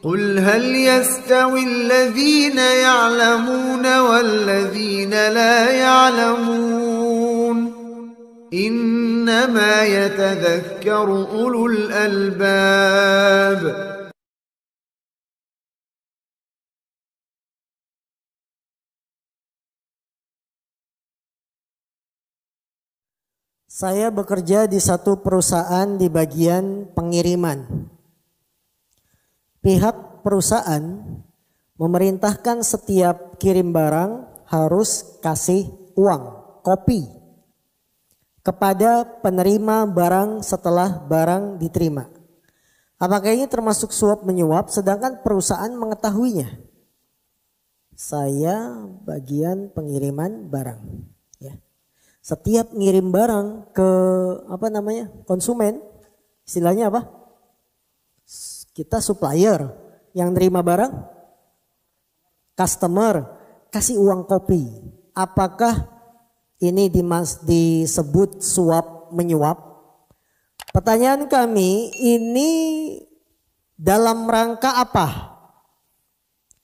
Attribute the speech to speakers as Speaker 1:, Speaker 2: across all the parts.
Speaker 1: قل هل يستوي الذين يعلمون والذين لا يعلمون إنما يتذكر أولو الألباب.
Speaker 2: Saya bekerja di satu perusahaan di bagian pengiriman. Pihak perusahaan memerintahkan setiap kirim barang harus kasih uang, kopi, kepada penerima barang setelah barang diterima. Apakah ini termasuk suap menyuap sedangkan perusahaan mengetahuinya? Saya bagian pengiriman barang. Ya. Setiap ngirim barang ke konsumen, istilahnya apa? Kita supplier, yang nerima barang customer, kasih uang kopi. Apakah ini disebut suap menyuap? Pertanyaan kami, ini dalam rangka apa?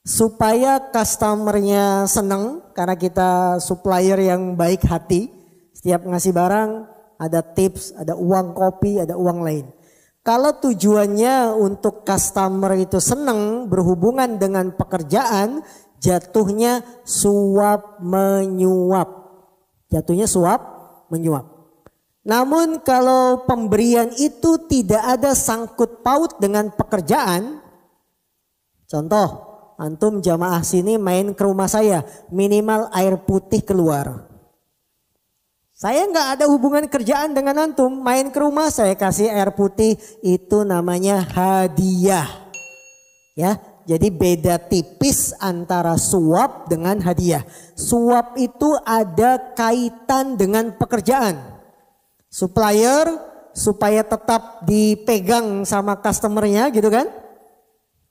Speaker 2: Supaya customernya senang karena kita supplier yang baik hati. Setiap ngasih barang ada tips, ada uang kopi, ada uang lain. Kalau tujuannya untuk customer itu senang berhubungan dengan pekerjaan, jatuhnya suap menyuap. Jatuhnya suap menyuap. Namun kalau pemberian itu tidak ada sangkut paut dengan pekerjaan, contoh, antum jamaah sini main ke rumah saya, minimal air putih keluar. Saya nggak ada hubungan kerjaan dengan antum, main ke rumah saya kasih air putih, itu namanya hadiah. Ya, jadi beda tipis antara suap dengan hadiah. Suap itu ada kaitan dengan pekerjaan. Supplier supaya tetap dipegang sama customernya gitu kan.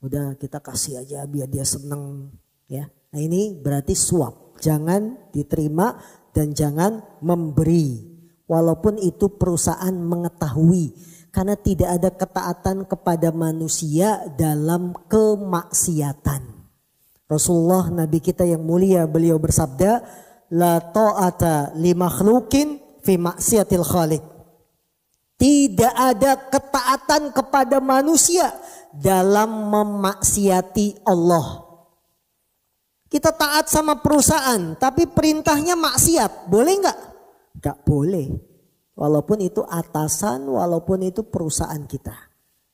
Speaker 2: Udah kita kasih aja biar dia seneng ya. Nah ini berarti suap, jangan diterima dan jangan memberi walaupun itu perusahaan mengetahui, karena tidak ada ketaatan kepada manusia dalam kemaksiatan. Rasulullah Nabi kita yang mulia beliau bersabda, la ta'ata li makhlukin fi maksiatil khaliq. Tidak ada ketaatan kepada manusia dalam memaksiati Allah. Kita taat sama perusahaan, tapi perintahnya maksiat, boleh nggak? Nggak boleh. Walaupun itu atasan, walaupun itu perusahaan kita.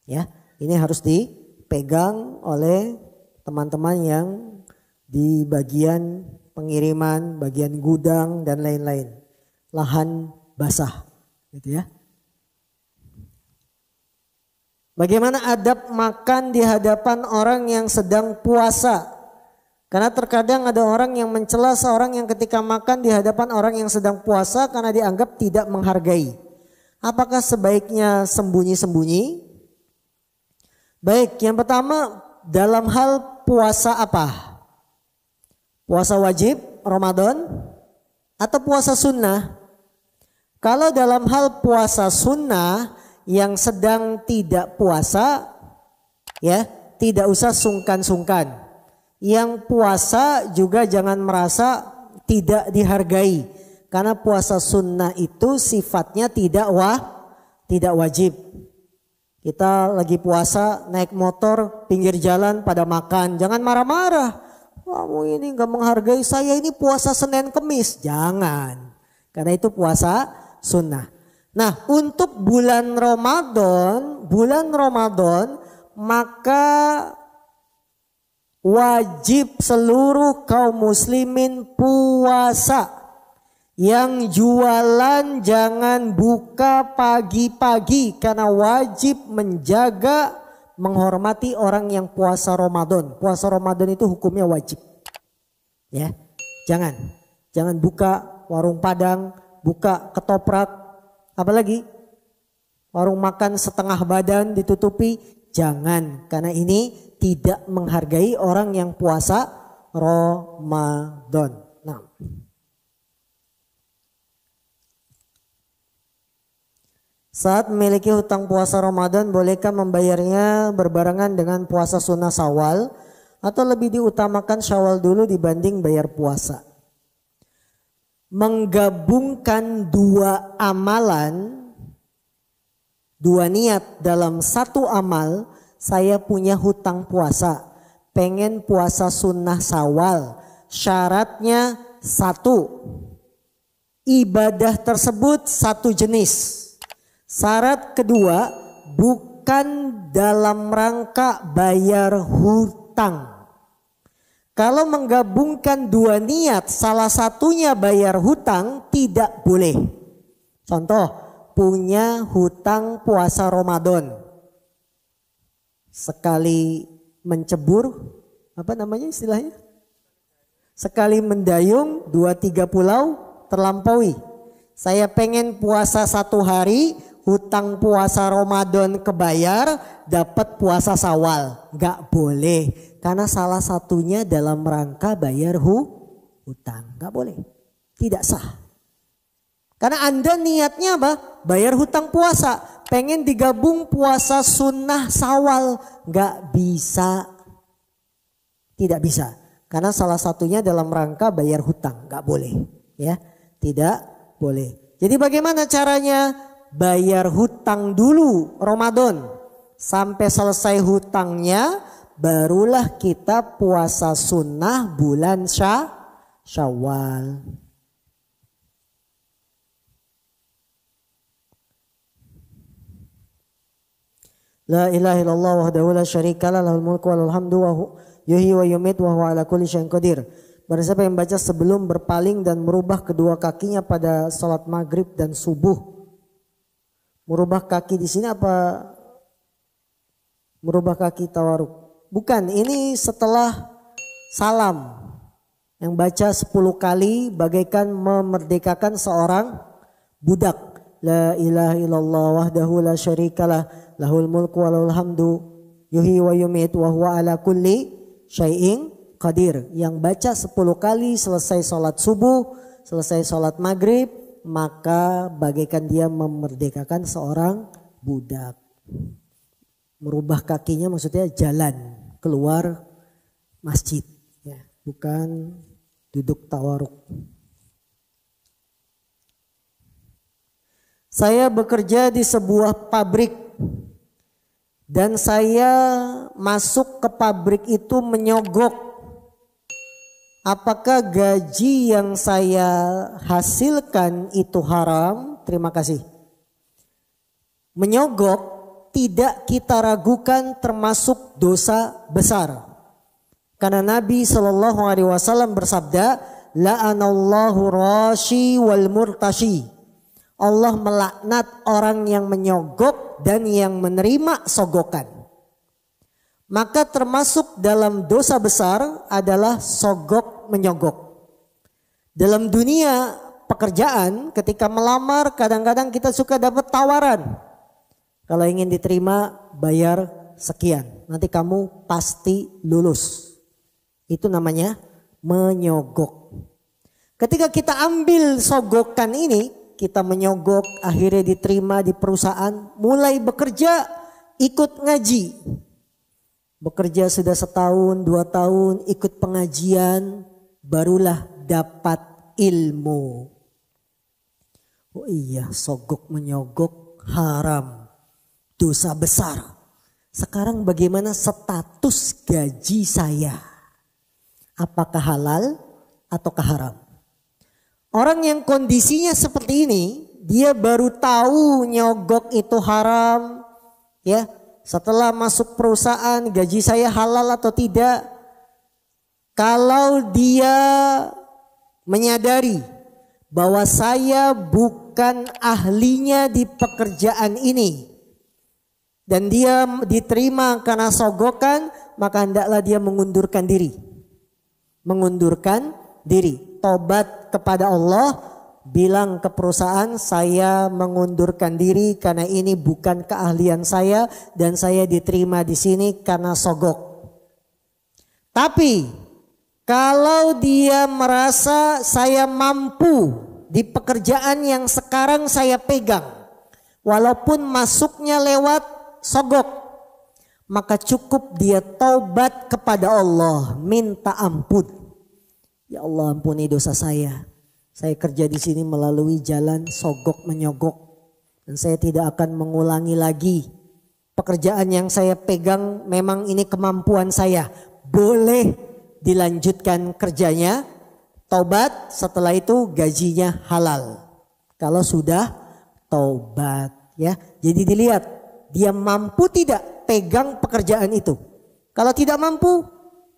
Speaker 2: Ya, ini harus dipegang oleh teman-teman yang di bagian pengiriman, bagian gudang dan lain-lain. Lahan basah, gitu ya. Bagaimana adab makan di hadapan orang yang sedang puasa? Karena terkadang ada orang yang mencela seorang yang ketika makan di hadapan orang yang sedang puasa karena dianggap tidak menghargai. Apakah sebaiknya sembunyi-sembunyi? Baik, yang pertama dalam hal puasa apa? Puasa wajib, Ramadan, atau puasa sunnah? Kalau dalam hal puasa sunnah yang sedang tidak puasa, ya tidak usah sungkan-sungkan. Yang puasa juga jangan merasa tidak dihargai, karena puasa sunnah itu sifatnya tidak wajib. Kita lagi puasa naik motor pinggir jalan pada makan, jangan marah-marah. Kamu ini gak menghargai saya, ini puasa Senin Kemis. Jangan, karena itu puasa sunnah. Nah untuk bulan Ramadan maka wajib seluruh kaum muslimin puasa. Yang jualan jangan buka pagi-pagi karena wajib menjaga, menghormati orang yang puasa Ramadan. Puasa Ramadan itu hukumnya wajib. Ya, jangan buka warung Padang, buka ketoprak, apalagi warung makan setengah badan ditutupi, jangan, karena ini tidak menghargai orang yang puasa Ramadan. Saat memiliki hutang puasa Ramadan, bolehkah membayarnya berbarengan dengan puasa sunnah Syawal atau lebih diutamakan Syawal dulu dibanding bayar puasa? Menggabungkan dua amalan, dua niat dalam satu amal. Saya punya hutang puasa, pengen puasa sunnah Syawal. Syaratnya satu, ibadah tersebut satu jenis. Syarat kedua, bukan dalam rangka bayar hutang. Kalau menggabungkan dua niat, salah satunya bayar hutang, tidak boleh. Contoh, punya hutang puasa Ramadan. Sekali mencebur, apa namanya istilahnya? Sekali mendayung, 2-3 pulau terlampaui. Saya pengen puasa 1 hari, hutang puasa Ramadan kebayar, dapat puasa Syawal. Gak boleh, karena salah satunya dalam rangka bayar hutang. Gak boleh, tidak sah. Karena Anda niatnya apa? Bayar hutang puasa, pengen digabung puasa sunnah Syawal. Gak bisa, tidak bisa. Karena salah satunya dalam rangka bayar hutang, gak boleh. Ya, tidak boleh. Jadi bagaimana caranya? Bayar hutang dulu Ramadan, sampai selesai hutangnya barulah kita puasa sunnah bulan Syawal. La ilaha illallah wahdahu la syarikalah lahul mulku wa lahul hamdu wa yuhyi wa yumiit wa huwa ala kulli syai'in qadir. Barang siapa yang baca sebelum berpaling dan merubah kedua kakinya pada salat maghrib dan subuh. Merubah kaki di sini apa? Merubah kaki tawaruk? Bukan, ini setelah salam. Yang baca 10 kali bagaikan memerdekakan seorang budak. La ilaha illallah wahdahu la syarikalah lahul mulku wa lahul hamdu yuhyi wa yumiit wa huwa ala kulli syai'in qadir. Yang baca 10 kali selesai sholat subuh, selesai sholat maghrib, maka bagaikan dia memerdekakan seorang budak. Merubah kakinya maksudnya jalan keluar masjid, ya, bukan duduk tawaruk. Saya bekerja di sebuah pabrik dan saya masuk ke pabrik itu menyogok. Apakah gaji yang saya hasilkan itu haram? Terima kasih. Menyogok tidak kita ragukan termasuk dosa besar. Karena Nabi SAW bersabda, la'anallahu rashi wal murtashi. Allah melaknat orang yang menyogok dan yang menerima sogokan. Maka termasuk dalam dosa besar adalah sogok menyogok. Dalam dunia pekerjaan ketika melamar kadang-kadang kita suka dapat tawaran. Kalau ingin diterima bayar sekian, nanti kamu pasti lulus. Itu namanya menyogok. Ketika kita ambil sogokan ini, kita menyogok, akhirnya diterima di perusahaan, mulai bekerja, ikut ngaji. Bekerja sudah 1 tahun, 2 tahun, ikut pengajian, barulah dapat ilmu. Oh iya, sogok menyogok haram, dosa besar. Sekarang bagaimana status gaji saya? Apakah halal ataukah haram? Orang yang kondisinya seperti ini, dia baru tahu nyogok itu haram, ya. Setelah masuk perusahaan, gaji saya halal atau tidak? Kalau dia menyadari bahwa saya bukan ahlinya di pekerjaan ini dan dia diterima karena sogokan, maka hendaklah dia mengundurkan diri. Mengundurkan diri, tobat kepada Allah. Bilang ke perusahaan, saya mengundurkan diri karena ini bukan keahlian saya dan saya diterima di sini karena sogok. Tapi kalau dia merasa saya mampu di pekerjaan yang sekarang saya pegang, walaupun masuknya lewat sogok, maka cukup dia taubat kepada Allah, minta ampun. Ya Allah, ampuni dosa saya. Saya kerja di sini melalui jalan sogok menyogok dan saya tidak akan mengulangi lagi. Pekerjaan yang saya pegang memang ini kemampuan saya. Boleh dilanjutkan kerjanya, taubat, setelah itu gajinya halal. Kalau sudah taubat, ya. Jadi dilihat dia mampu tidak pegang pekerjaan itu. Kalau tidak mampu,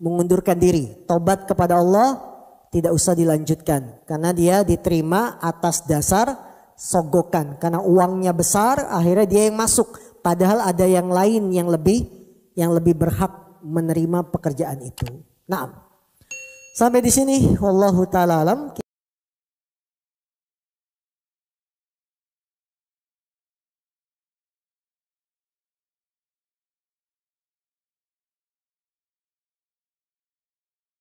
Speaker 2: mengundurkan diri, taubat kepada Allah, tidak usah dilanjutkan karena dia diterima atas dasar sogokan, karena uangnya besar, akhirnya dia yang masuk, padahal ada yang lain yang lebih berhak menerima pekerjaan itu. Nah, sampai di sini wallahu taala alam.